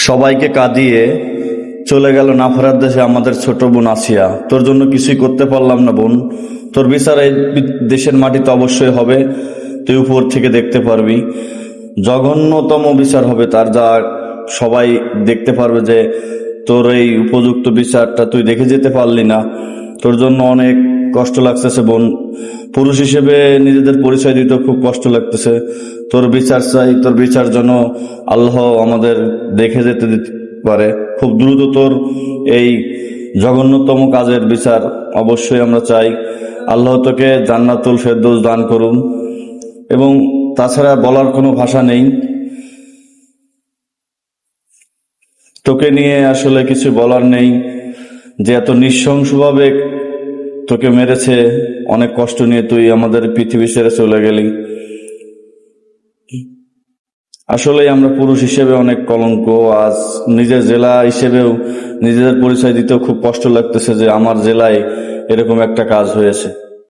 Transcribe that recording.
সবাইকে কাঁদিয়ে চলে গেল না ফেরার দেশে আমাদের ছোট বোন আসিয়া। তোর জন্য কিছুই করতে পারলাম না বোন। তোর বিচার এই দেশের মাটিতে অবশ্যই হবে, তুই উপর থেকে দেখতে পারবি। জঘন্যতম বিচার হবে তার, যা সবাই দেখতে পারবে যে তোর এই উপযুক্ত বিচারটা তুই দেখে যেতে পারলি না। তোর জন্য অনেক কষ্ট লাগতেছে বোন। পুরুষ হিসেবে নিজেদের পরিচয় দিতে খুব কষ্ট লাগতেছে। তোর বিচার চাই, তোর বিচার যেন আল্লাহ আমাদের দেখে যেতে দিতে পারে খুব দ্রুত। তোর এই জঘন্যতম কাজের বিচার অবশ্যই আমরা চাই। আল্লাহ তোকে জান্নাতুল ফেরদৌস দান করুন। এবং তাছাড়া বলার কোনো ভাষা নেই, তোকে নিয়ে আসলে কিছু বলার নেই। যে এত নৃশংসভাবে তোকে মেরেছে, অনেক কষ্ট নিয়ে তুই আমাদের পৃথিবী ছেড়ে চলে গেলি। আসলেই আমরা পুরুষ হিসেবে অনেক কলঙ্ক। আজ নিজের জেলা হিসেবেও নিজেদের পরিচয় দিতেও খুব কষ্ট লাগতেছে যে আমার জেলায় এরকম একটা কাজ হয়েছে।